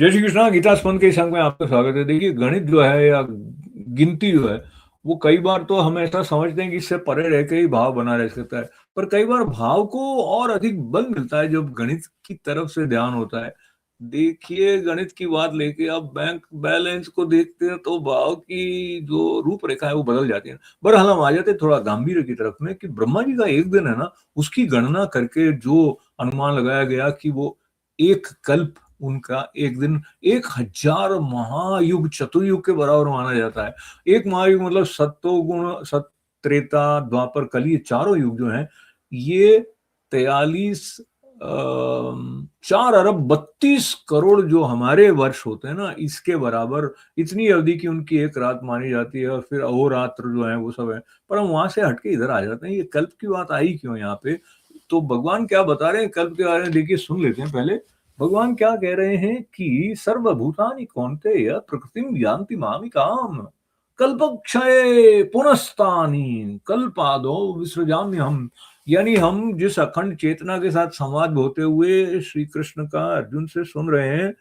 जय श्री कृष्णा। गीता स्पंद के इस अंक में आपका स्वागत है। देखिए, गणित जो है या गिनती जो है, वो कई बार तो हम ऐसा समझते हैं कि इससे परे रह के ही भाव बना रह सकता है, पर कई बार भाव को और अधिक बल मिलता है जब गणित की तरफ से ध्यान होता है। देखिए, गणित की बात लेके आप बैंक बैलेंस को देखते हैं तो भाव की जो रूपरेखा है वो बदल जाती है। बहरहाल हम आ जाते हैं थोड़ा गांभीर्य की तरफ में कि ब्रह्मा जी का एक दिन है ना, उसकी गणना करके जो अनुमान लगाया गया कि वो एक कल्प, उनका एक दिन 1000 महायुग चतुर्युग के बराबर माना जाता है। एक महायुग मतलब सत्तोगुण, सत, त्रेता, द्वापर, कली, ये चारों युग जो हैं, ये 43 4 अरब 32 करोड़ जो हमारे वर्ष होते हैं ना, इसके बराबर इतनी अवधि की उनकी एक रात मानी जाती है। और फिर अहोरात्र जो है वो सब है। पर हम वहां से हटके इधर आ जाते हैं, ये कल्प की बात आई क्यों यहाँ पे? तो भगवान क्या बता रहे हैं कल्प के बारे में, देखिए सुन लेते हैं पहले। भगवान क्या कह रहे हैं कि सर्वभूतानि कौन्तेय प्रकृतिम यान्ति मामिकाम कल्पक्षये पुनस्तानि कल्पादो विसृजाम्यहम्। यानी हम जिस अखंड चेतना के साथ संवाद होते हुए श्री कृष्ण का अर्जुन से सुन रहे हैं,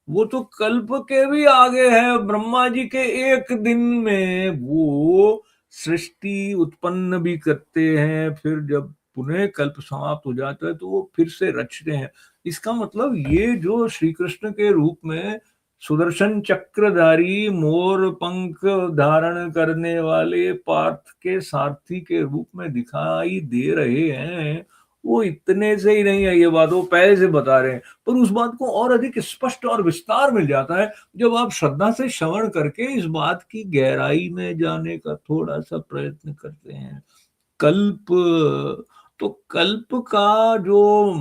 वो तो कल्प के भी आगे है। ब्रह्मा जी के एक दिन में वो सृष्टि उत्पन्न भी करते हैं, फिर जब पुनः कल्प समाप्त हो जाता है तो वो फिर से रचते हैं। इसका मतलब ये जो श्री कृष्ण के रूप में सुदर्शन चक्रधारी मोर पंख धारण करने वाले पार्थ के सारथी के रूप में दिखाई दे रहे हैं, वो इतने से ही नहीं है। ये बात वो पहले से बता रहे हैं, पर उस बात को और अधिक स्पष्ट और विस्तार मिल जाता है जब आप श्रद्धा से श्रवण करके इस बात की गहराई में जाने का थोड़ा सा प्रयत्न करते हैं। कल्प, तो कल्प का जो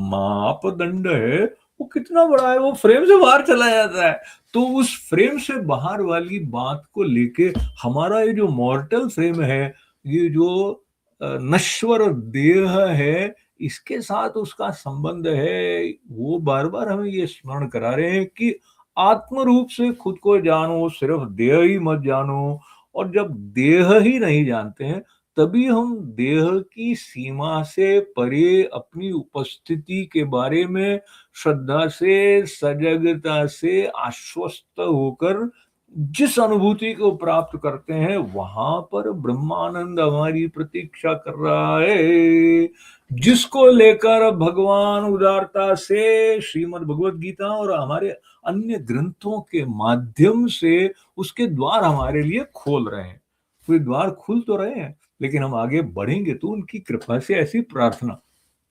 मापदंड है वो कितना बड़ा है, वो फ्रेम से बाहर चला जाता है। तो उस फ्रेम से बाहर वाली बात को लेके हमारा ये जो मॉर्टल फ्रेम है, ये जो नश्वर देह है, इसके साथ उसका संबंध है। वो बार बार हमें ये स्मरण करा रहे हैं कि आत्म रूप से खुद को जानो, सिर्फ देह ही मत जानो। और जब देह ही नहीं जानते हैं, तभी हम देह की सीमा से परे अपनी उपस्थिति के बारे में श्रद्धा से, सजगता से आश्वस्त होकर जिस अनुभूति को प्राप्त करते हैं, वहां पर ब्रह्मानंद हमारी प्रतीक्षा कर रहा है, जिसको लेकर भगवान उदारता से श्रीमद् भगवत गीता और हमारे अन्य ग्रंथों के माध्यम से उसके द्वार हमारे लिए खोल रहे हैं। वे द्वार खुल तो रहे हैं, लेकिन हम आगे बढ़ेंगे तो उनकी कृपा से, ऐसी प्रार्थना।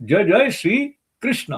जय जय श्री कृष्णा।